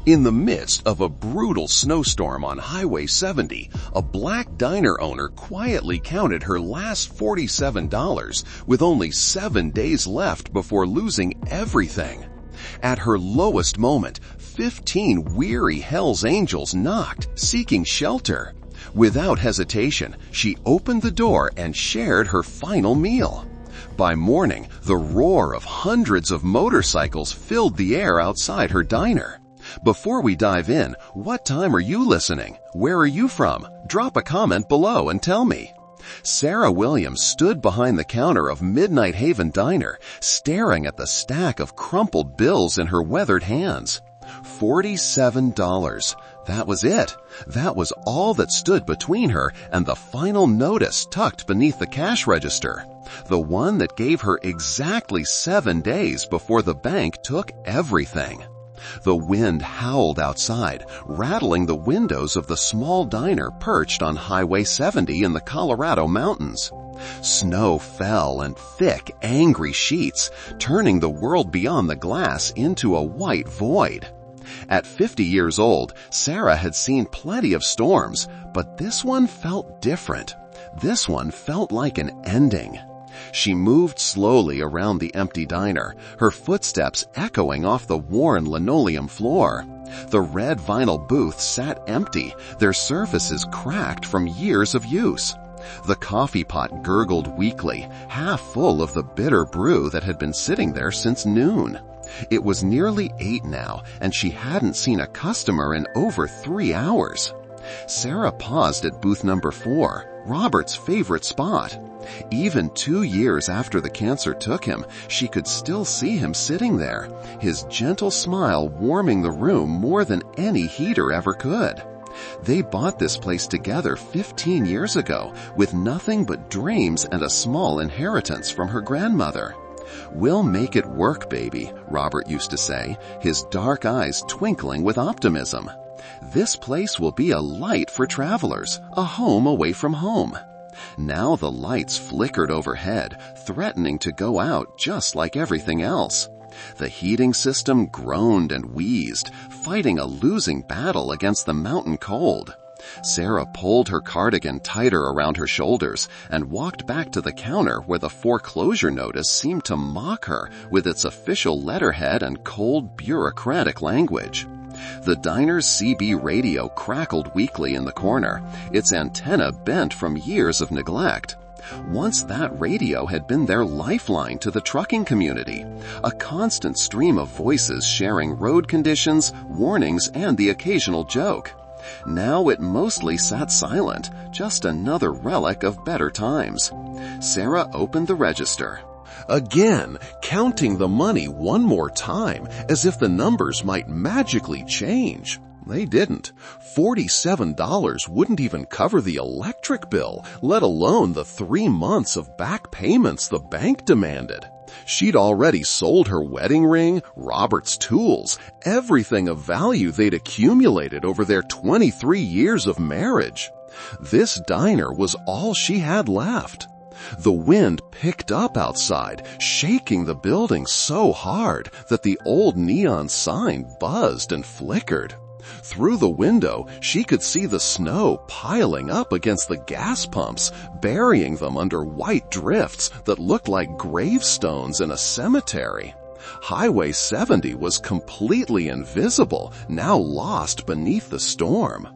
In the midst of a brutal snowstorm on Highway 70, a black diner owner quietly counted her last $47 with only 7 days left before losing everything. At her lowest moment, 15 weary Hell's Angels knocked, seeking shelter. Without hesitation, she opened the door and shared her final meal. By morning, the roar of hundreds of motorcycles filled the air outside her diner. Before we dive in, what time are you listening? Where are you from? Drop a comment below and tell me. Sarah Williams stood behind the counter of Midnight Haven Diner, staring at the stack of crumpled bills in her weathered hands. $47. That was it. That was all that stood between her and the final notice tucked beneath the cash register. The one that gave her exactly 7 days before the bank took everything. The wind howled outside, rattling the windows of the small diner perched on Highway 70 in the Colorado mountains. Snow fell in thick, angry sheets, turning the world beyond the glass into a white void. At 50 years old, Sarah had seen plenty of storms, but this one felt different. This one felt like an ending. She moved slowly around the empty diner, her footsteps echoing off the worn linoleum floor. The red vinyl booths sat empty, their surfaces cracked from years of use. The coffee pot gurgled weakly, half full of the bitter brew that had been sitting there since noon. It was nearly 8 now, and she hadn't seen a customer in over 3 hours. Sarah paused at booth number 4, Robert's favorite spot. Even 2 years after the cancer took him, she could still see him sitting there, his gentle smile warming the room more than any heater ever could. They bought this place together 15 years ago with nothing but dreams and a small inheritance from her grandmother. "We'll make it work, baby," Robert used to say, his dark eyes twinkling with optimism. "This place will be a light for travelers, a home away from home." Now the lights flickered overhead, threatening to go out just like everything else. The heating system groaned and wheezed, fighting a losing battle against the mountain cold. Sarah pulled her cardigan tighter around her shoulders and walked back to the counter where the foreclosure notice seemed to mock her with its official letterhead and cold bureaucratic language. The diner's CB radio crackled weakly in the corner, its antenna bent from years of neglect. Once that radio had been their lifeline to the trucking community, a constant stream of voices sharing road conditions, warnings, and the occasional joke. Now it mostly sat silent, just another relic of better times. Sarah opened the register. Again, counting the money one more time, as if the numbers might magically change. They didn't. $47 wouldn't even cover the electric bill, let alone the 3 months of back payments the bank demanded. She'd already sold her wedding ring, Robert's tools, everything of value they'd accumulated over their 23 years of marriage. This diner was all she had left. The wind picked up outside, shaking the building so hard that the old neon sign buzzed and flickered. Through the window, she could see the snow piling up against the gas pumps, burying them under white drifts that looked like gravestones in a cemetery. Highway 70 was completely invisible, now lost beneath the storm.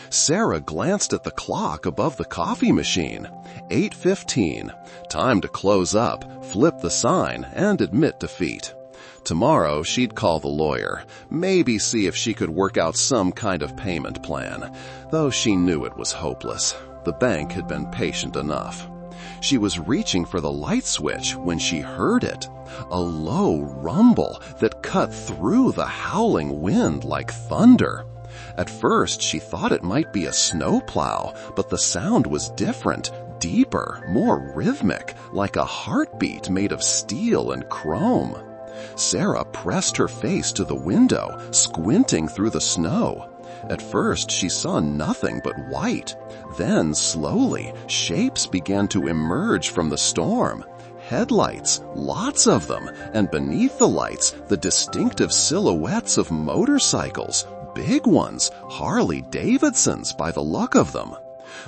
Sarah glanced at the clock above the coffee machine. 8:15. Time to close up, flip the sign, and admit defeat. Tomorrow she'd call the lawyer, maybe see if she could work out some kind of payment plan, though she knew it was hopeless. The bank had been patient enough. She was reaching for the light switch when she heard it, a low rumble that cut through the howling wind like thunder. At first she thought it might be a snowplow, but the sound was different, deeper, more rhythmic, like a heartbeat made of steel and chrome. Sarah pressed her face to the window, squinting through the snow. At first, she saw nothing but white. Then, slowly, shapes began to emerge from the storm. Headlights, lots of them, and beneath the lights, the distinctive silhouettes of motorcycles, big ones, Harley-Davidsons by the look of them.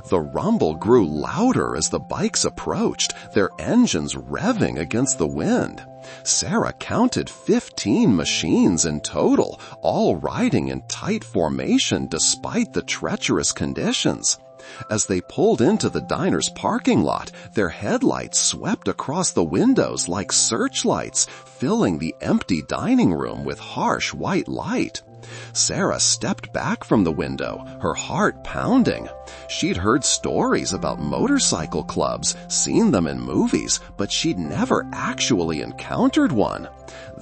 The rumble grew louder as the bikes approached, their engines revving against the wind. Sarah counted 15 machines in total, all riding in tight formation despite the treacherous conditions. As they pulled into the diner's parking lot, their headlights swept across the windows like searchlights, filling the empty dining room with harsh white light. Sarah stepped back from the window, her heart pounding. She'd heard stories about motorcycle clubs, seen them in movies, but she'd never actually encountered one.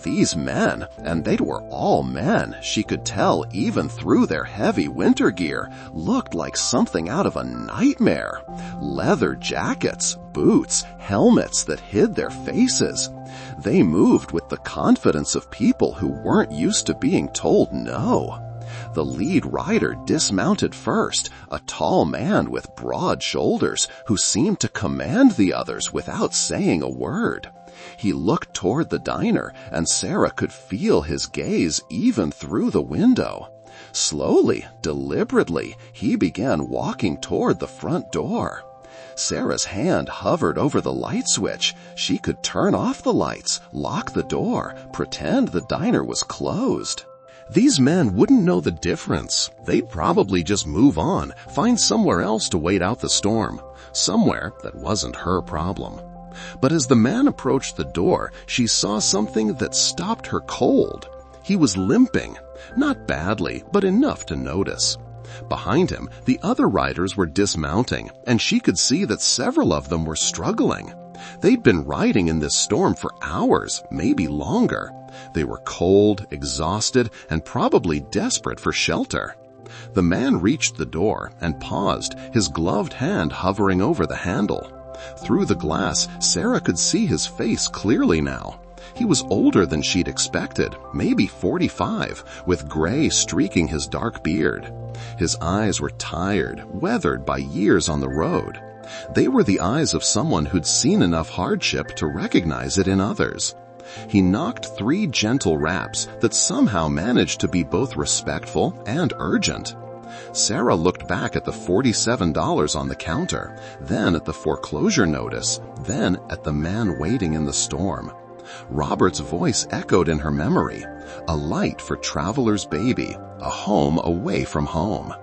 These men, and they were all men, she could tell even through their heavy winter gear, looked like something out of a nightmare. Leather jackets, boots, helmets that hid their faces. They moved with the confidence of people who weren't used to being told no. The lead rider dismounted first, a tall man with broad shoulders who seemed to command the others without saying a word. He looked toward the diner, and Sarah could feel his gaze even through the window. Slowly, deliberately, he began walking toward the front door. Sarah's hand hovered over the light switch. She could turn off the lights, lock the door, pretend the diner was closed. These men wouldn't know the difference. They'd probably just move on, find somewhere else to wait out the storm, somewhere that wasn't her problem. But as the man approached the door, she saw something that stopped her cold. He was limping, not badly, but enough to notice. Behind him, the other riders were dismounting, and she could see that several of them were struggling. They'd been riding in this storm for hours, maybe longer. They were cold, exhausted, and probably desperate for shelter. The man reached the door and paused, his gloved hand hovering over the handle. Through the glass, Sarah could see his face clearly now. He was older than she'd expected, maybe 45, with gray streaking his dark beard. His eyes were tired, weathered by years on the road. They were the eyes of someone who'd seen enough hardship to recognize it in others. He knocked 3 gentle raps that somehow managed to be both respectful and urgent. Sarah looked back at the $47 on the counter, then at the foreclosure notice, then at the man waiting in the storm. Robert's voice echoed in her memory, a light for Traveler's Baby, a home away from home.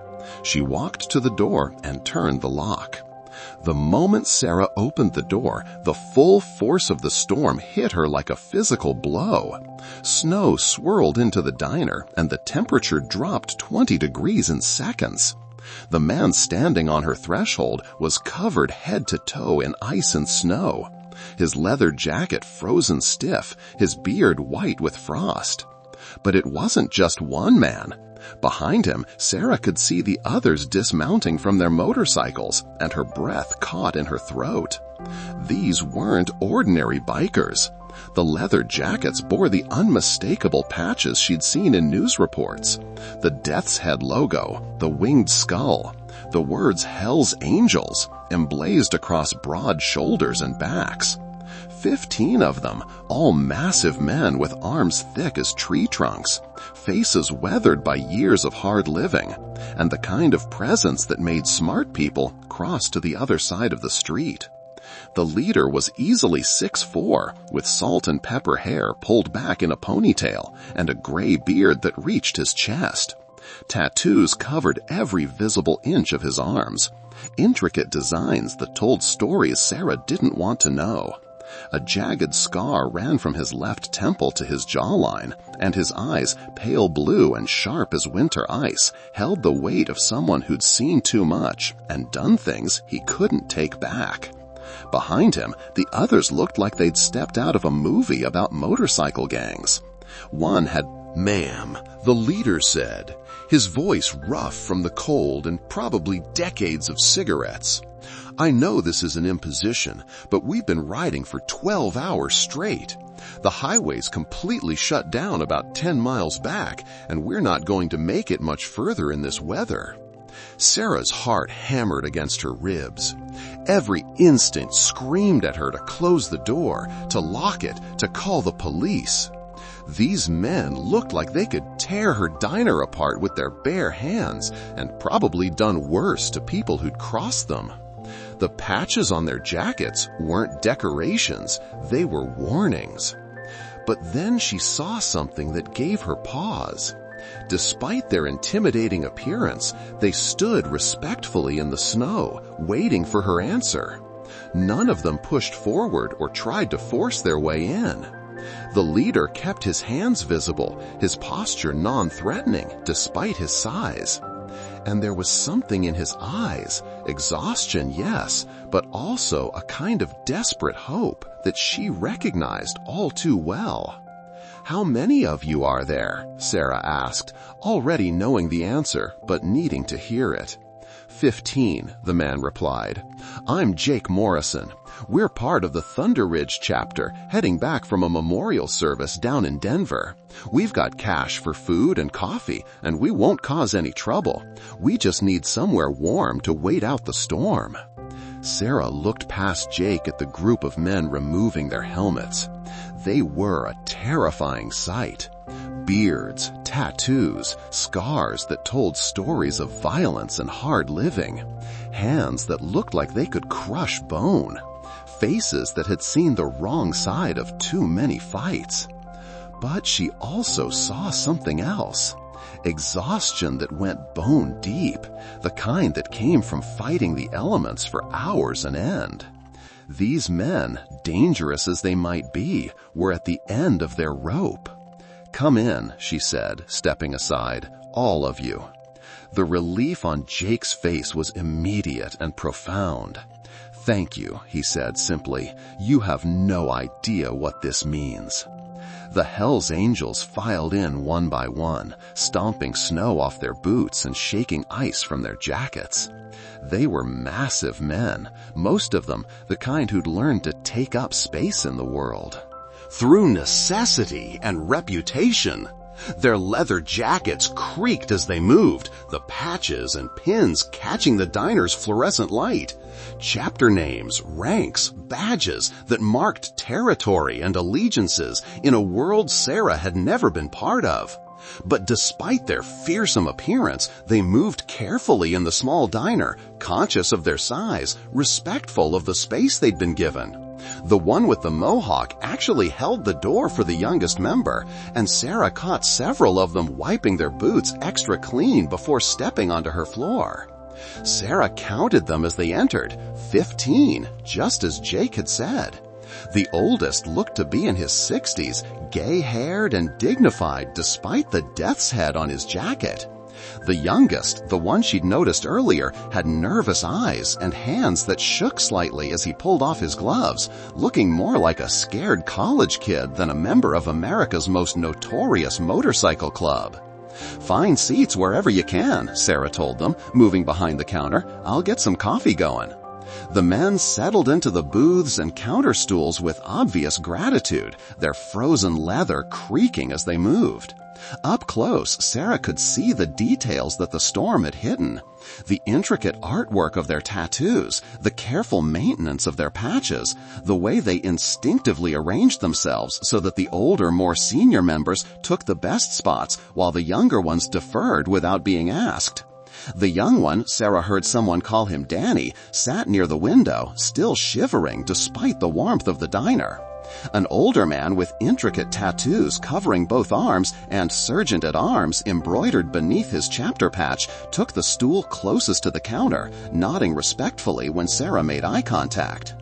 She walked to the door and turned the lock. The moment Sarah opened the door, the full force of the storm hit her like a physical blow. Snow swirled into the diner, and the temperature dropped 20 degrees in seconds. The man standing on her threshold was covered head to toe in ice and snow. His leather jacket frozen stiff, his beard white with frost. But it wasn't just one man. Behind him, Sarah could see the others dismounting from their motorcycles, and her breath caught in her throat. These weren't ordinary bikers. The leather jackets bore the unmistakable patches she'd seen in news reports. The Death's Head logo, the winged skull, the words Hell's Angels, emblazed across broad shoulders and backs. 15 of them, all massive men with arms thick as tree trunks, faces weathered by years of hard living, and the kind of presence that made smart people cross to the other side of the street. The leader was easily 6'4", with salt and pepper hair pulled back in a ponytail and a gray beard that reached his chest. Tattoos covered every visible inch of his arms, intricate designs that told stories Sarah didn't want to know. A jagged scar ran from his left temple to his jawline, and his eyes, pale blue and sharp as winter ice, held the weight of someone who'd seen too much and done things he couldn't take back. Behind him, the others looked like they'd stepped out of a movie about motorcycle gangs. One had, "Ma'am," the leader said, his voice rough from the cold and probably decades of cigarettes. "I know this is an imposition, but we've been riding for 12 hours straight. The highway's completely shut down about 10 miles back, and we're not going to make it much further in this weather." Sarah's heart hammered against her ribs. Every instinct screamed at her to close the door, to lock it, to call the police. These men looked like they could tear her diner apart with their bare hands and probably done worse to people who'd crossed them. The patches on their jackets weren't decorations, they were warnings. But then she saw something that gave her pause. Despite their intimidating appearance, they stood respectfully in the snow, waiting for her answer. None of them pushed forward or tried to force their way in. The leader kept his hands visible, his posture non-threatening despite his size. And there was something in his eyes, exhaustion, yes, but also a kind of desperate hope that she recognized all too well. "How many of you are there?" Sarah asked, already knowing the answer but needing to hear it. 15, the man replied. "I'm Jake Morrison. We're part of the Thunder Ridge chapter, heading back from a memorial service down in Denver. We've got cash for food and coffee, and we won't cause any trouble. We just need somewhere warm to wait out the storm." Sarah looked past Jake at the group of men removing their helmets. They were a terrifying sight. Beards, tattoos, scars that told stories of violence and hard living, hands that looked like they could crush bone, faces that had seen the wrong side of too many fights. But she also saw something else. Exhaustion that went bone deep, the kind that came from fighting the elements for hours on end. These men, dangerous as they might be, were at the end of their rope. "Come in," she said, stepping aside, "all of you." The relief on Jake's face was immediate and profound. "Thank you," he said simply. "You have no idea what this means." The Hells Angels filed in one by one, stomping snow off their boots and shaking ice from their jackets. They were massive men, most of them the kind who'd learned to take up space in the world. Through necessity and reputation. Their leather jackets creaked as they moved, the patches and pins catching the diner's fluorescent light. Chapter names, ranks, badges that marked territory and allegiances in a world Sarah had never been part of. But despite their fearsome appearance, they moved carefully in the small diner, conscious of their size, respectful of the space they'd been given. The one with the mohawk actually held the door for the youngest member, and Sarah caught several of them wiping their boots extra clean before stepping onto her floor. Sarah counted them as they entered, 15, just as Jake had said. The oldest looked to be in his 60s, gay-haired and dignified despite the death's head on his jacket. The youngest, the one she'd noticed earlier, had nervous eyes and hands that shook slightly as he pulled off his gloves, looking more like a scared college kid than a member of America's most notorious motorcycle club. "Find seats wherever you can," Sarah told them, moving behind the counter. "I'll get some coffee going." The men settled into the booths and counter stools with obvious gratitude, their frozen leather creaking as they moved. Up close, Sarah could see the details that the storm had hidden. The intricate artwork of their tattoos, the careful maintenance of their patches, the way they instinctively arranged themselves so that the older, more senior members took the best spots while the younger ones deferred without being asked. The young one, Sarah heard someone call him Danny, sat near the window, still shivering despite the warmth of the diner. An older man with intricate tattoos covering both arms and Sergeant at Arms embroidered beneath his chapter patch took the stool closest to the counter, nodding respectfully when Sarah made eye contact.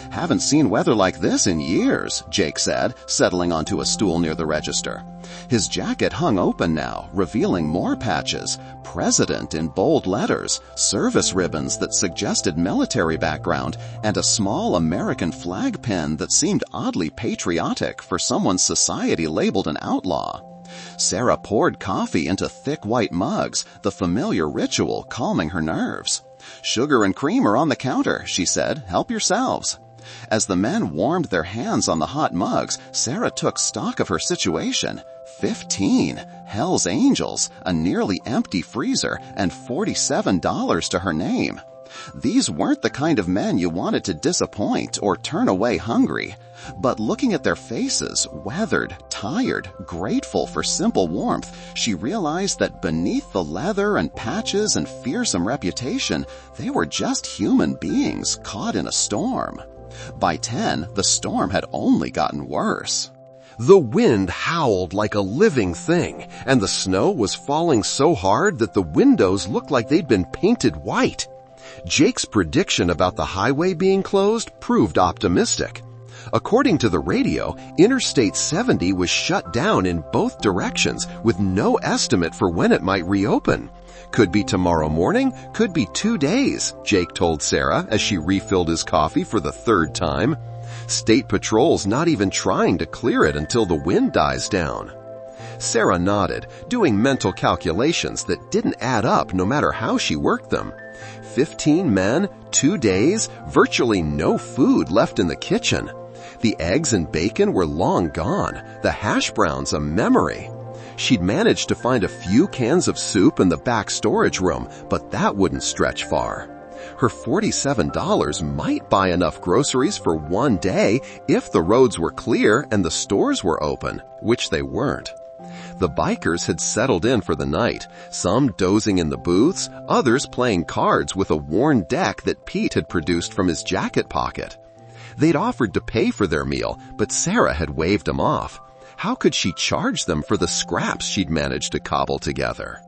"Haven't seen weather like this in years," Jake said, settling onto a stool near the register. His jacket hung open now, revealing more patches, President in bold letters, service ribbons that suggested military background, and a small American flag pin that seemed oddly patriotic for someone's society labeled an outlaw. Sarah poured coffee into thick white mugs, the familiar ritual calming her nerves. "Sugar and cream are on the counter," she said. "Help yourselves." As the men warmed their hands on the hot mugs, Sarah took stock of her situation. 15 Hells Angels, a nearly empty freezer, and $47 to her name. These weren't the kind of men you wanted to disappoint or turn away hungry. But looking at their faces, weathered, tired, grateful for simple warmth, she realized that beneath the leather and patches and fearsome reputation, they were just human beings caught in a storm. By 10, the storm had only gotten worse. The wind howled like a living thing, and the snow was falling so hard that the windows looked like they'd been painted white. Jake's prediction about the highway being closed proved optimistic. According to the radio, Interstate 70 was shut down in both directions with no estimate for when it might reopen. Could be tomorrow morning, could be 2 days, Jake told Sarah as she refilled his coffee for the 3rd time. State Patrol's not even trying to clear it until the wind dies down. Sarah nodded, doing mental calculations that didn't add up no matter how she worked them. 15 men, 2 days, virtually no food left in the kitchen. The eggs and bacon were long gone, the hash browns a memory. She'd managed to find a few cans of soup in the back storage room, but that wouldn't stretch far. Her $47 might buy enough groceries for 1 day if the roads were clear and the stores were open, which they weren't. The bikers had settled in for the night, some dozing in the booths, others playing cards with a worn deck that Pete had produced from his jacket pocket. They'd offered to pay for their meal, but Sarah had waved them off. How could she charge them for the scraps she'd managed to cobble together?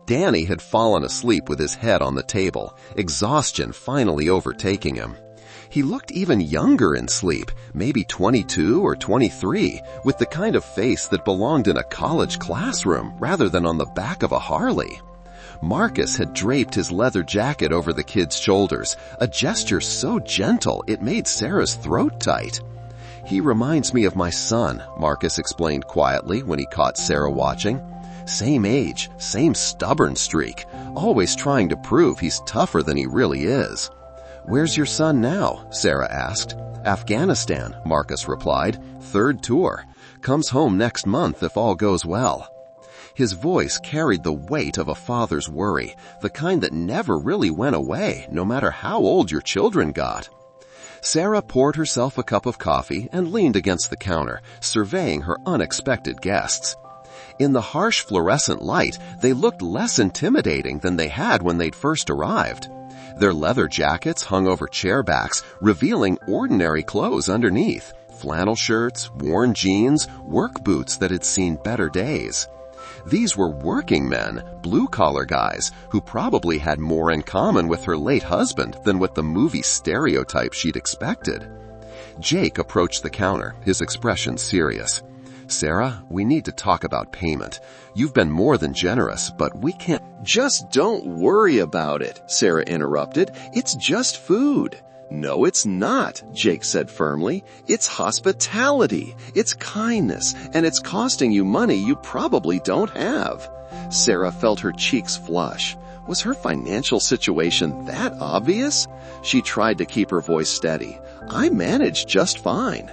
Danny had fallen asleep with his head on the table, exhaustion finally overtaking him. He looked even younger in sleep, maybe 22 or 23, with the kind of face that belonged in a college classroom rather than on the back of a Harley. Marcus had draped his leather jacket over the kid's shoulders, a gesture so gentle it made Sarah's throat tight. "He reminds me of my son," Marcus explained quietly when he caught Sarah watching. "Same age, same stubborn streak, always trying to prove he's tougher than he really is." "Where's your son now?" Sarah asked. "Afghanistan," Marcus replied. "3rd tour. Comes home next month if all goes well." His voice carried the weight of a father's worry, the kind that never really went away, no matter how old your children got. Sarah poured herself a cup of coffee and leaned against the counter, surveying her unexpected guests. In the harsh fluorescent light, they looked less intimidating than they had when they'd first arrived. Their leather jackets hung over chair backs, revealing ordinary clothes underneath: flannel shirts, worn jeans, work boots that had seen better days. These were working men, blue-collar guys, who probably had more in common with her late husband than with the movie stereotype she'd expected. Jake approached the counter, his expression serious. "Sarah, we need to talk about payment. You've been more than generous, but we can't—" "Just don't worry about it," Sarah interrupted. "It's just food." "No, it's not," Jake said firmly. "It's hospitality, it's kindness, and it's costing you money you probably don't have." Sarah felt her cheeks flush. Was her financial situation that obvious? She tried to keep her voice steady. "I managed just fine."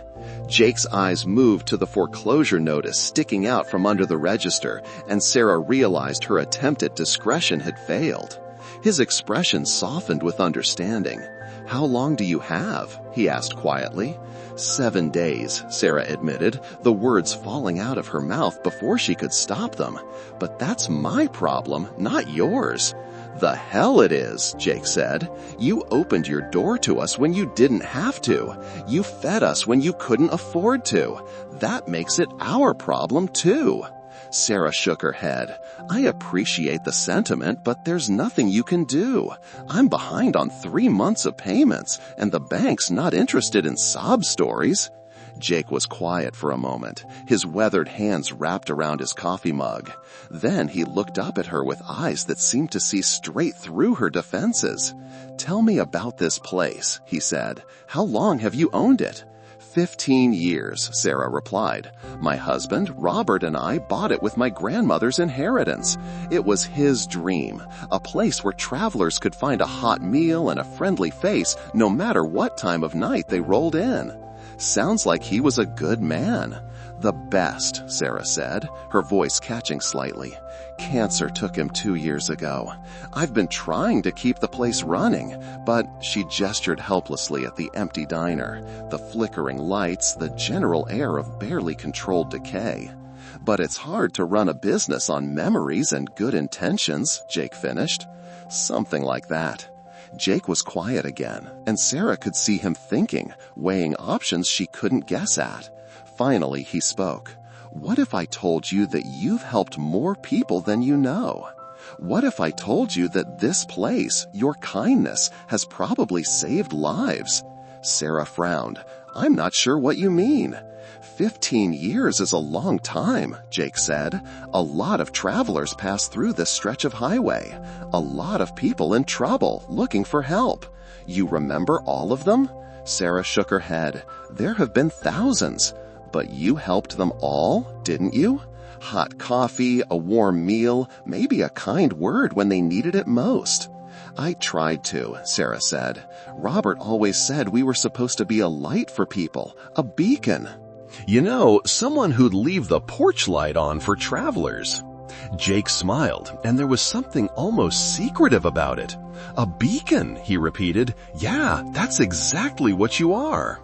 Jake's eyes moved to the foreclosure notice sticking out from under the register, and Sarah realized her attempt at discretion had failed. His expression softened with understanding. "How long do you have?" he asked quietly. 7 days, Sarah admitted, the words falling out of her mouth before she could stop them. "But that's my problem, not yours." "The hell it is," Jake said. "You opened your door to us when you didn't have to. You fed us when you couldn't afford to. That makes it our problem, too." Sarah shook her head. "I appreciate the sentiment, but there's nothing you can do. I'm behind on 3 months of payments, and the bank's not interested in sob stories." Jake was quiet for a moment, his weathered hands wrapped around his coffee mug. Then he looked up at her with eyes that seemed to see straight through her defenses. "Tell me about this place," he said. "How long have you owned it?" 15 years, Sarah replied. "My husband, Robert, and I bought it with my grandmother's inheritance. It was his dream, a place where travelers could find a hot meal and a friendly face no matter what time of night they rolled in." "Sounds like he was a good man." "The best," Sarah said, her voice catching slightly. "Cancer took him 2 years ago. I've been trying to keep the place running, but," she gestured helplessly at the empty diner, the flickering lights, the general air of barely controlled decay. "But it's hard to run a business on memories and good intentions," Jake finished. Something like that. Jake was quiet again, and Sarah could see him thinking, weighing options she couldn't guess at. Finally, he spoke. "What if I told you that you've helped more people than you know? What if I told you that this place, your kindness, has probably saved lives?" Sarah frowned. "I'm not sure what you mean." 15 years is a long time, Jake said. "A lot of travelers pass through this stretch of highway. A lot of people in trouble, looking for help. You remember all of them?" Sarah shook her head. "There have been thousands. But you helped them all, didn't you? Hot coffee, a warm meal, maybe a kind word when they needed it most." "I tried to," Sarah said. "Robert always said we were supposed to be a light for people, a beacon." "You know, someone who'd leave the porch light on for travelers." Jake smiled, and there was something almost secretive about it. "A beacon," he repeated. "Yeah, that's exactly what you are."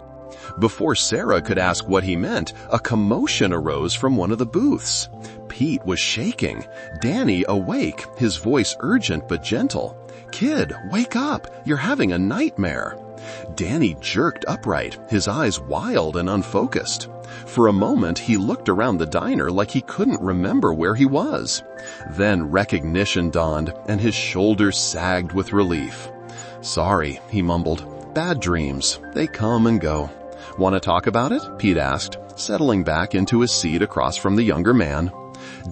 Before Sarah could ask what he meant, a commotion arose from one of the booths. Pete was shaking. Danny awake, his voice urgent but gentle. "Kid, wake up! You're having a nightmare." Danny jerked upright, his eyes wild and unfocused. For a moment, he looked around the diner like he couldn't remember where he was. Then recognition dawned, and his shoulders sagged with relief. "Sorry," he mumbled. "Bad dreams. They come and go." "Want to talk about it?" Pete asked, settling back into his seat across from the younger man.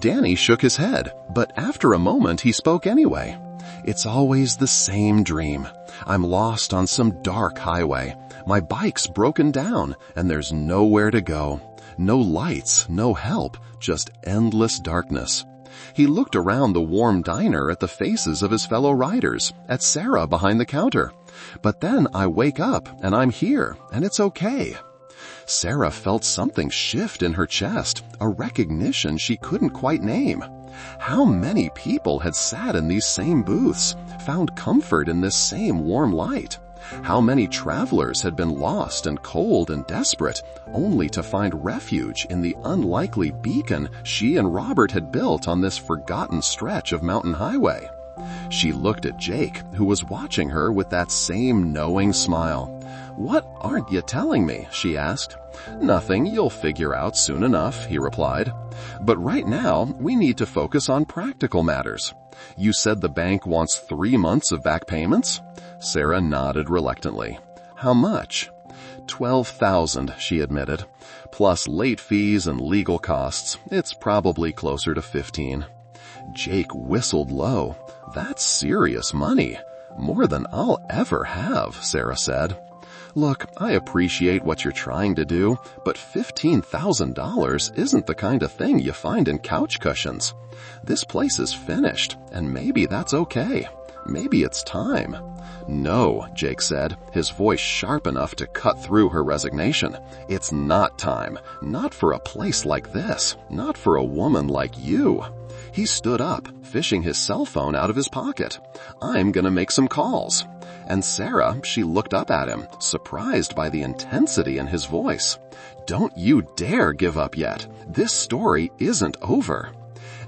Danny shook his head, but after a moment he spoke anyway. "It's always the same dream. I'm lost on some dark highway. My bike's broken down, and there's nowhere to go. No lights, no help, just endless darkness." He looked around the warm diner at the faces of his fellow riders, at Sarah behind the counter. "But then I wake up, and I'm here, and it's okay." Sarah felt something shift in her chest, a recognition she couldn't quite name. How many people had sat in these same booths, found comfort in this same warm light? How many travelers had been lost and cold and desperate, only to find refuge in the unlikely beacon she and Robert had built on this forgotten stretch of mountain highway? She looked at Jake, who was watching her with that same knowing smile. "What aren't you telling me?" she asked. "Nothing you'll figure out soon enough," he replied. "But right now, we need to focus on practical matters. You said the bank wants 3 months of back payments?" Sarah nodded reluctantly. "How much?" $12,000, she admitted. "Plus late fees and legal costs, it's probably closer to 15. Jake whistled low. "That's serious money. More than I'll ever have," Sarah said. "Look, I appreciate what you're trying to do, but $15,000 isn't the kind of thing you find in couch cushions. This place is finished, and maybe that's okay. Maybe it's time." "No," Jake said, his voice sharp enough to cut through her resignation. "It's not time. Not for a place like this. Not for a woman like you." He stood up, fishing his cell phone out of his pocket. "I'm gonna make some calls." And Sarah, she looked up at him, surprised by the intensity in his voice. "Don't you dare give up yet. This story isn't over."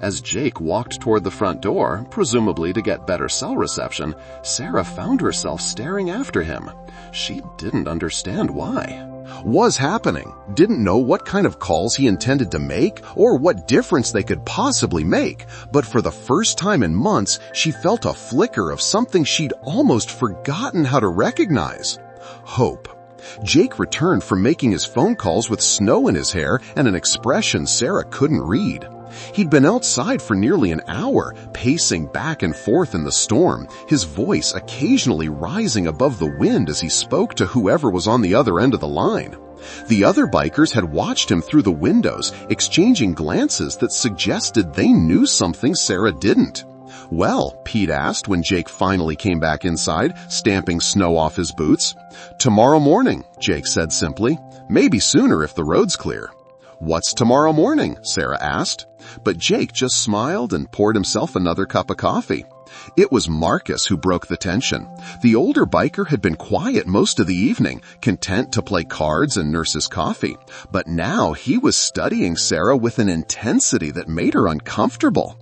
As Jake walked toward the front door, presumably to get better cell reception, Sarah found herself staring after him. She didn't understand why. Was happening, didn't know what kind of calls he intended to make or what difference they could possibly make, but for the first time in months, she felt a flicker of something she'd almost forgotten how to recognize. Hope. Jake returned from making his phone calls with snow in his hair and an expression Sarah couldn't read. He'd been outside for nearly an hour, pacing back and forth in the storm, his voice occasionally rising above the wind as he spoke to whoever was on the other end of the line. The other bikers had watched him through the windows, exchanging glances that suggested they knew something Sarah didn't. "Well," Pete asked when Jake finally came back inside, stamping snow off his boots. "Tomorrow morning," Jake said simply. "Maybe sooner if the road's clear." "What's tomorrow morning?" Sarah asked. But Jake just smiled and poured himself another cup of coffee. It was Marcus who broke the tension. The older biker had been quiet most of the evening, content to play cards and nurse his coffee. But now he was studying Sarah with an intensity that made her uncomfortable.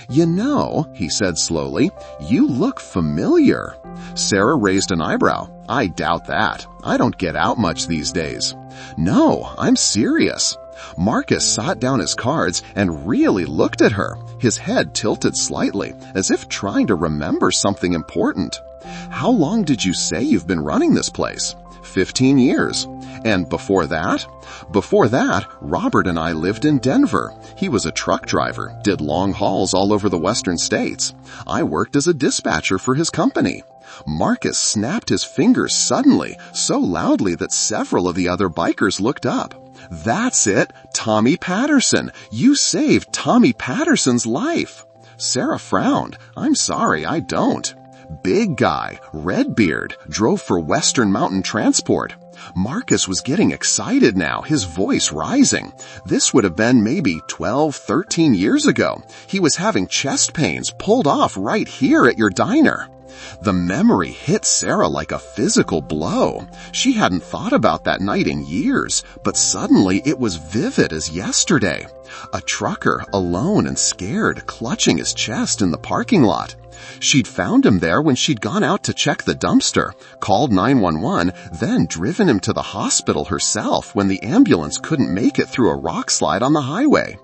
"You know," he said slowly, "you look familiar." Sarah raised an eyebrow. "I doubt that. I don't get out much these days." "No, I'm serious." Marcus sat down his cards and really looked at her, his head tilted slightly, as if trying to remember something important. "How long did you say you've been running this place?" 15 years. "And before that?" "Before that, Robert and I lived in Denver. He was a truck driver, did long hauls all over the western states. I worked as a dispatcher for his company." Marcus snapped his fingers suddenly, so loudly that several of the other bikers looked up. "That's it, Tommy Patterson. You saved Tommy Patterson's life." Sarah frowned. "I'm sorry, I don't." "Big guy, red beard, drove for Western Mountain Transport." Marcus was getting excited now, his voice rising. This would have been maybe 12, 13 years ago. He was having chest pains pulled off right here at your diner. The memory hit Sarah like a physical blow. She hadn't thought about that night in years, but suddenly it was vivid as yesterday. A trucker, alone and scared, clutching his chest in the parking lot. She'd found him there when she'd gone out to check the dumpster, called 911, then driven him to the hospital herself when the ambulance couldn't make it through a rock slide on the highway.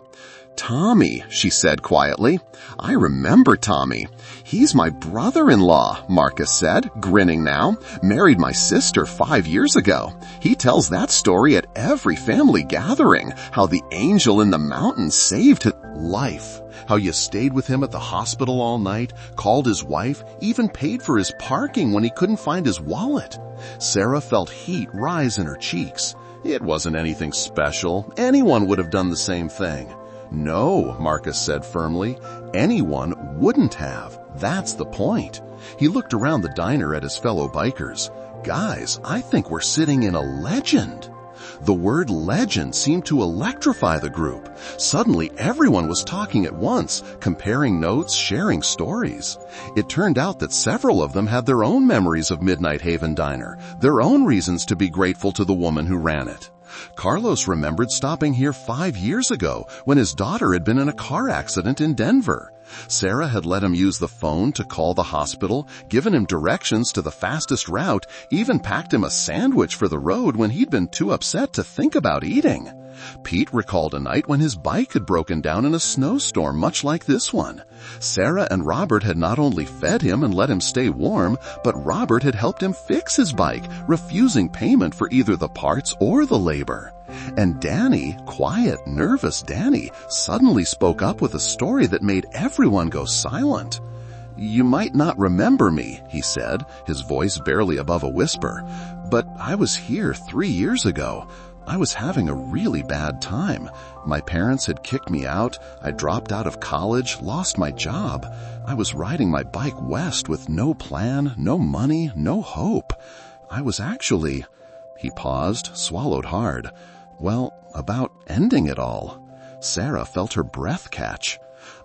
"Tommy," she said quietly. "I remember Tommy. He's my brother-in-law," Marcus said, grinning now. "Married my sister 5 years ago. He tells that story at every family gathering, how the angel in the mountains saved his life. How you stayed with him at the hospital all night, called his wife, even paid for his parking when he couldn't find his wallet." Sarah felt heat rise in her cheeks. It wasn't anything special. Anyone would have done the same thing. "No," Marcus said firmly. "Anyone wouldn't have. That's the point." He looked around the diner at his fellow bikers. "Guys, I think we're sitting in a legend." The word legend seemed to electrify the group. Suddenly, everyone was talking at once, comparing notes, sharing stories. It turned out that several of them had their own memories of Midnight Haven Diner, their own reasons to be grateful to the woman who ran it. Carlos remembered stopping here 5 years ago when his daughter had been in a car accident in Denver. Sarah had let him use the phone to call the hospital, given him directions to the fastest route, even packed him a sandwich for the road when he'd been too upset to think about eating. Pete recalled a night when his bike had broken down in a snowstorm much like this one. Sarah and Robert had not only fed him and let him stay warm, but Robert had helped him fix his bike, refusing payment for either the parts or the labor. And Danny, quiet, nervous Danny, suddenly spoke up with a story that made everyone go silent. "You might not remember me," he said, his voice barely above a whisper, "but I was here 3 years ago. I was having a really bad time. My parents had kicked me out. I dropped out of college, lost my job. I was riding my bike west with no plan, no money, no hope. I was actually—" He paused, swallowed hard. "Well, about ending it all." Sarah felt her breath catch.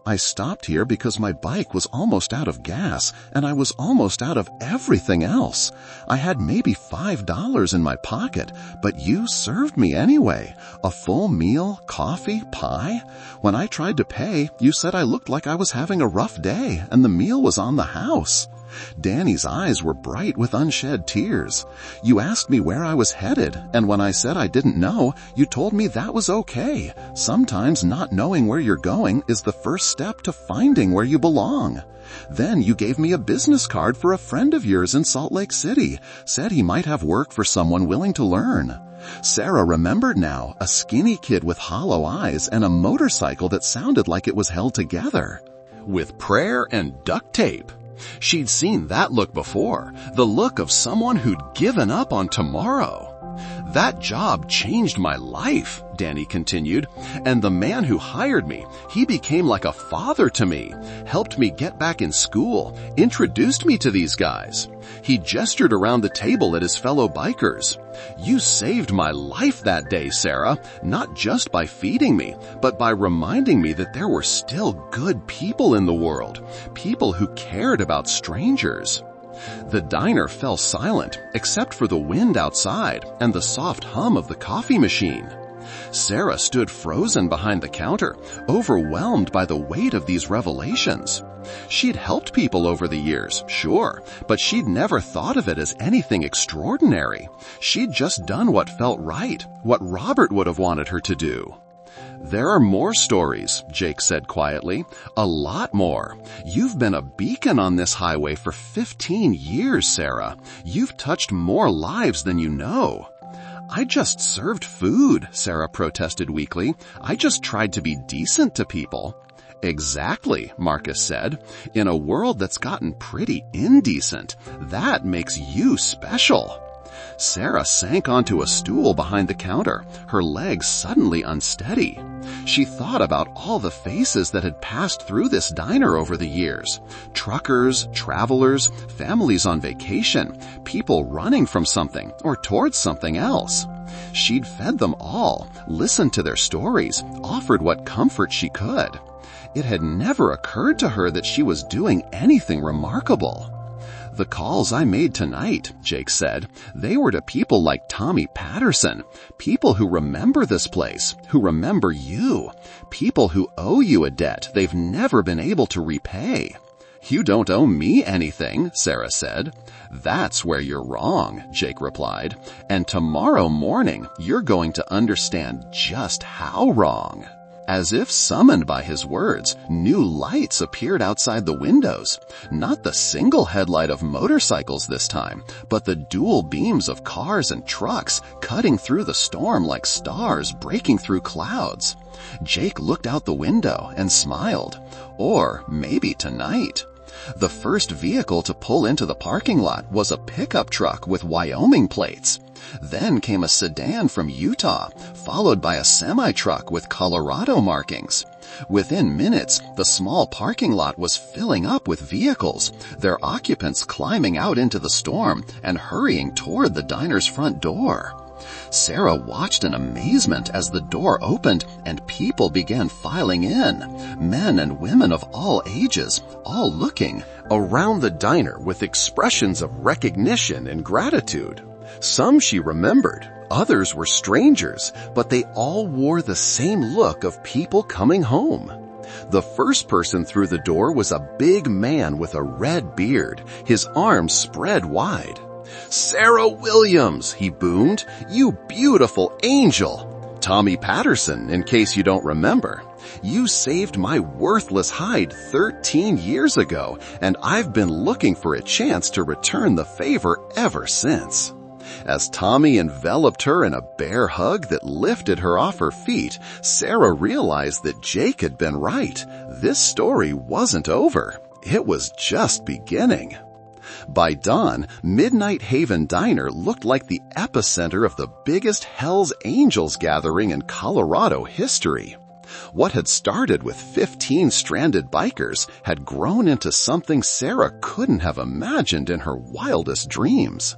"I stopped here because my bike was almost out of gas, and I was almost out of everything else. I had maybe $5 in my pocket, but you served me anyway. A full meal, coffee, pie. When I tried to pay, you said I looked like I was having a rough day, and the meal was on the house." Danny's eyes were bright with unshed tears. "You asked me where I was headed, and when I said I didn't know, you told me that was okay. Sometimes not knowing where you're going is the first step to finding where you belong. Then you gave me a business card for a friend of yours in Salt Lake City, said he might have work for someone willing to learn." Sarah remembered now, a skinny kid with hollow eyes and a motorcycle that sounded like it was held together with prayer and duct tape. She'd seen that look before, the look of someone who'd given up on tomorrow. "That job changed my life," Danny continued. And the man who hired me, he became like a father to me, helped me get back in school, introduced me to these guys. He gestured around the table at his fellow bikers. You saved my life that day, Sarah, not just by feeding me, but by reminding me that there were still good people in the world, people who cared about strangers. The diner fell silent, except for the wind outside and the soft hum of the coffee machine. Sarah stood frozen behind the counter, overwhelmed by the weight of these revelations. She'd helped people over the years, sure, but she'd never thought of it as anything extraordinary. She'd just done what felt right, what Robert would have wanted her to do. There are more stories, Jake said quietly. A lot more. You've been a beacon on this highway for 15 years, Sarah. You've touched more lives than you know. I just served food, Sarah protested weakly. I just tried to be decent to people. Exactly, Marcus said. In a world that's gotten pretty indecent, that makes you special. Sarah sank onto a stool behind the counter, her legs suddenly unsteady. She thought about all the faces that had passed through this diner over the years. Truckers, travelers, families on vacation, people running from something or towards something else. She'd fed them all, listened to their stories, offered what comfort she could. It had never occurred to her that she was doing anything remarkable. The calls I made tonight, Jake said, they were to people like Tommy Patterson, people who remember this place, who remember you, people who owe you a debt they've never been able to repay. You don't owe me anything, Sarah said. That's where you're wrong, Jake replied. And tomorrow morning, you're going to understand just how wrong. As if summoned by his words, new lights appeared outside the windows. Not the single headlight of motorcycles this time, but the dual beams of cars and trucks cutting through the storm like stars breaking through clouds. Jake looked out the window and smiled. Or maybe tonight. The first vehicle to pull into the parking lot was a pickup truck with Wyoming plates. Then came a sedan from Utah, followed by a semi-truck with Colorado markings. Within minutes, the small parking lot was filling up with vehicles, their occupants climbing out into the storm and hurrying toward the diner's front door. Sarah watched in amazement as the door opened and people began filing in, men and women of all ages, all looking around the diner with expressions of recognition and gratitude. Some she remembered, others were strangers, but they all wore the same look of people coming home. The first person through the door was a big man with a red beard, his arms spread wide. "Sarah Williams," he boomed, "you beautiful angel." "Tommy Patterson, in case you don't remember. You saved my worthless hide 13 years ago, and I've been looking for a chance to return the favor ever since." As Tommy enveloped her in a bear hug that lifted her off her feet, Sarah realized that Jake had been right. This story wasn't over. It was just beginning. By dawn, Midnight Haven Diner looked like the epicenter of the biggest Hell's Angels gathering in Colorado history. What had started with 15 stranded bikers had grown into something Sarah couldn't have imagined in her wildest dreams.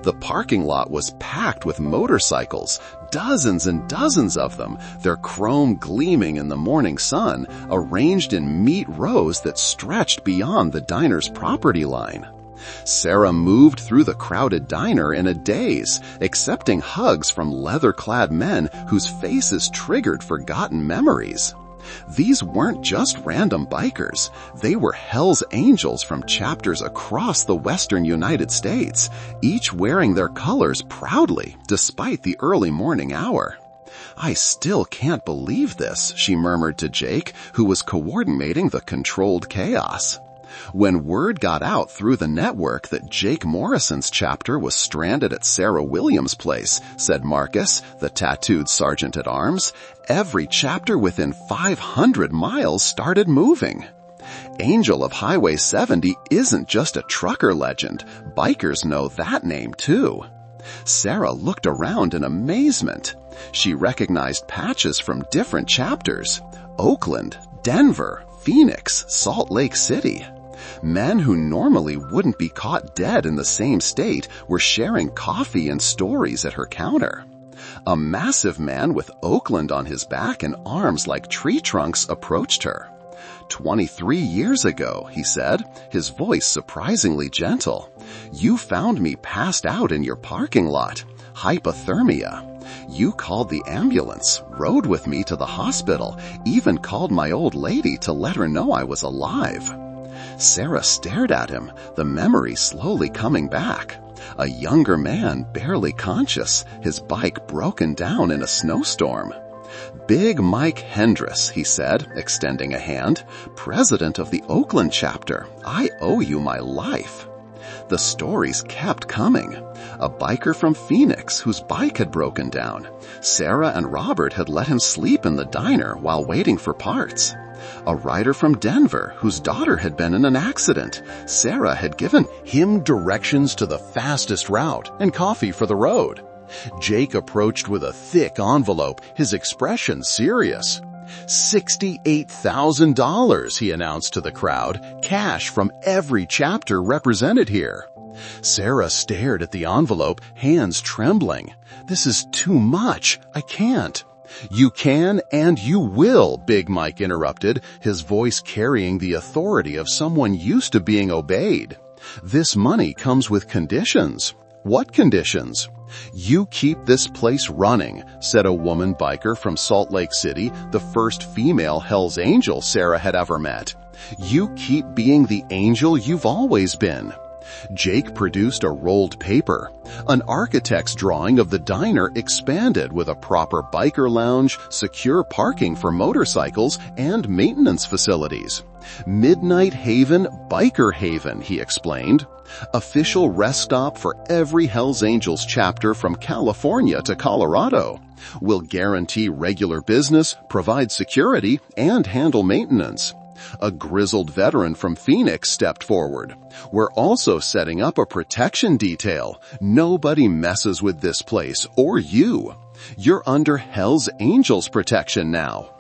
The parking lot was packed with motorcycles, dozens and dozens of them, their chrome gleaming in the morning sun, arranged in neat rows that stretched beyond the diner's property line. Sarah moved through the crowded diner in a daze, accepting hugs from leather-clad men whose faces triggered forgotten memories. These weren't just random bikers. They were Hell's Angels from chapters across the western United States, each wearing their colors proudly despite the early morning hour. "I still can't believe this," she murmured to Jake, who was coordinating the controlled chaos. When word got out through the network that Jake Morrison's chapter was stranded at Sarah Williams' place, said Marcus, the tattooed sergeant-at-arms, every chapter within 500 miles started moving. Angel of Highway 70 isn't just a trucker legend. Bikers know that name too. Sarah looked around in amazement. She recognized patches from different chapters: Oakland, Denver, Phoenix, Salt Lake City. Men who normally wouldn't be caught dead in the same state were sharing coffee and stories at her counter. A massive man with Oakland on his back and arms like tree trunks approached her. 23 years ago, he said, his voice surprisingly gentle. You found me passed out in your parking lot. Hypothermia. You called the ambulance, rode with me to the hospital, even called my old lady to let her know I was alive. Sarah stared at him, the memory slowly coming back. A younger man, barely conscious, his bike broken down in a snowstorm. Big Mike Hendress, he said, extending a hand, president of the Oakland chapter. I owe you my life. The stories kept coming. A biker from Phoenix whose bike had broken down. Sarah and Robert had let him sleep in the diner while waiting for parts. A rider from Denver whose daughter had been in an accident. Sarah had given him directions to the fastest route and coffee for the road. Jake approached with a thick envelope, his expression serious. $68,000, he announced to the crowd, cash from every chapter represented here. Sarah stared at the envelope, hands trembling. This is too much. I can't. You can and you will, Big Mike interrupted, his voice carrying the authority of someone used to being obeyed. This money comes with conditions. What conditions? You keep this place running, said a woman biker from Salt Lake City, the first female Hell's Angel Sarah had ever met. You keep being the angel you've always been. Jake produced a rolled paper. An architect's drawing of the diner expanded with a proper biker lounge, secure parking for motorcycles, and maintenance facilities. Midnight Haven, Biker Haven, he explained. Official rest stop for every Hells Angels chapter from California to Colorado. Will guarantee regular business, provide security, and handle maintenance. A grizzled veteran from Phoenix stepped forward. We're also setting up a protection detail. Nobody messes with this place or you. You're under Hells Angels protection now.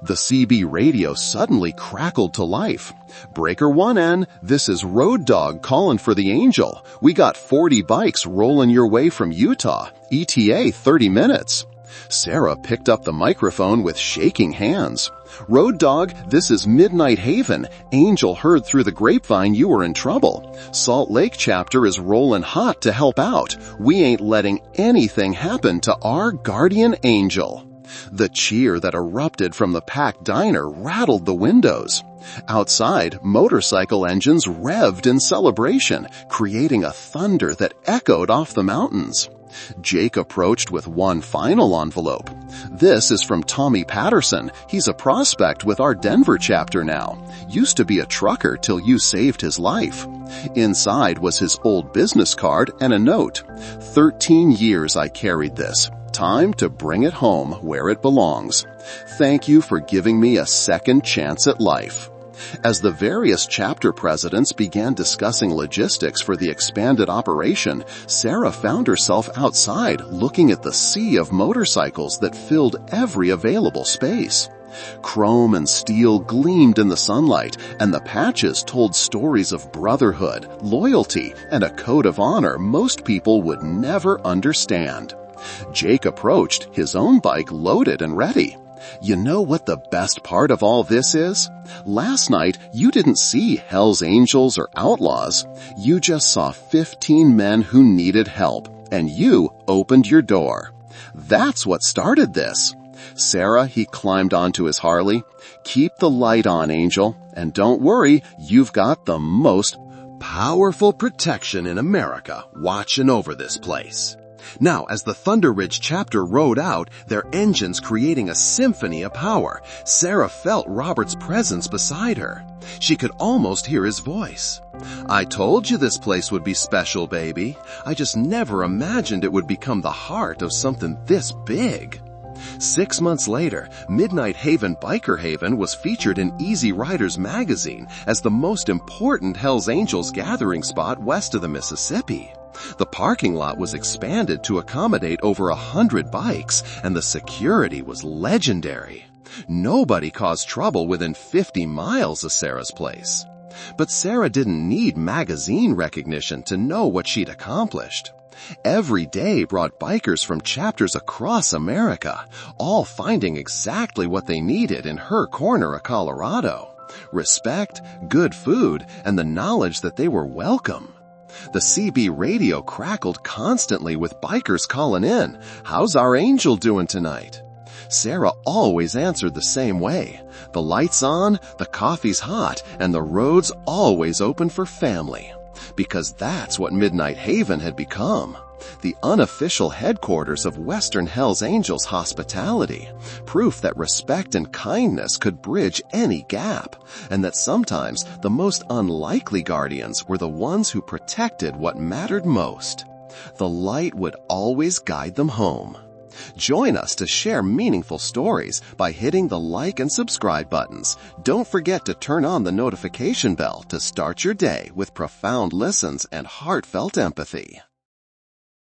The CB radio suddenly crackled to life. Breaker 1N, this is Road Dog calling for the Angel. We got 40 bikes rolling your way from Utah. ETA 30 minutes. Sarah picked up the microphone with shaking hands. Road Dog, this is Midnight Haven. Angel heard through the grapevine you were in trouble. Salt Lake chapter is rolling hot to help out. We ain't letting anything happen to our guardian angel. The cheer that erupted from the packed diner rattled the windows. Outside, motorcycle engines revved in celebration, creating a thunder that echoed off the mountains. Jake approached with one final envelope. This is from Tommy Patterson. He's a prospect with our Denver chapter now. Used to be a trucker till you saved his life. Inside was his old business card and a note. 13 years I carried this. Time to bring it home where it belongs. Thank you for giving me a second chance at life. As the various chapter presidents began discussing logistics for the expanded operation, Sarah found herself outside looking at the sea of motorcycles that filled every available space. Chrome and steel gleamed in the sunlight, and the patches told stories of brotherhood, loyalty, and a code of honor most people would never understand. Jake approached, his own bike loaded and ready. You know what the best part of all this is? Last night, you didn't see Hells Angels or outlaws. You just saw 15 men who needed help, and you opened your door. That's what started this. Sarah, he climbed onto his Harley. Keep the light on, Angel, and don't worry, you've got the most powerful protection in America watching over this place. Now, as the Thunder Ridge chapter rode out, their engines creating a symphony of power, Sarah felt Robert's presence beside her. She could almost hear his voice. I told you this place would be special, baby. I just never imagined it would become the heart of something this big. 6 months later, Midnight Haven Biker Haven was featured in Easy Riders magazine as the most important Hells Angels gathering spot west of the Mississippi. The parking lot was expanded to accommodate over 100 bikes, and the security was legendary. Nobody caused trouble within 50 miles of Sarah's place. But Sarah didn't need magazine recognition to know what she'd accomplished. Every day brought bikers from chapters across America, all finding exactly what they needed in her corner of Colorado: respect, good food, and the knowledge that they were welcome. The CB radio crackled constantly with bikers calling in, "How's our angel doing tonight?" Sarah always answered the same way: "The light's on, the coffee's hot, and the road's always open for family." Because that's what Midnight Haven had become: the unofficial headquarters of Western Hells Angels hospitality, proof that respect and kindness could bridge any gap, and that sometimes the most unlikely guardians were the ones who protected what mattered most. The light would always guide them home. Join us to share meaningful stories by hitting the like and subscribe buttons. Don't forget to turn on the notification bell to start your day with profound listens and heartfelt empathy.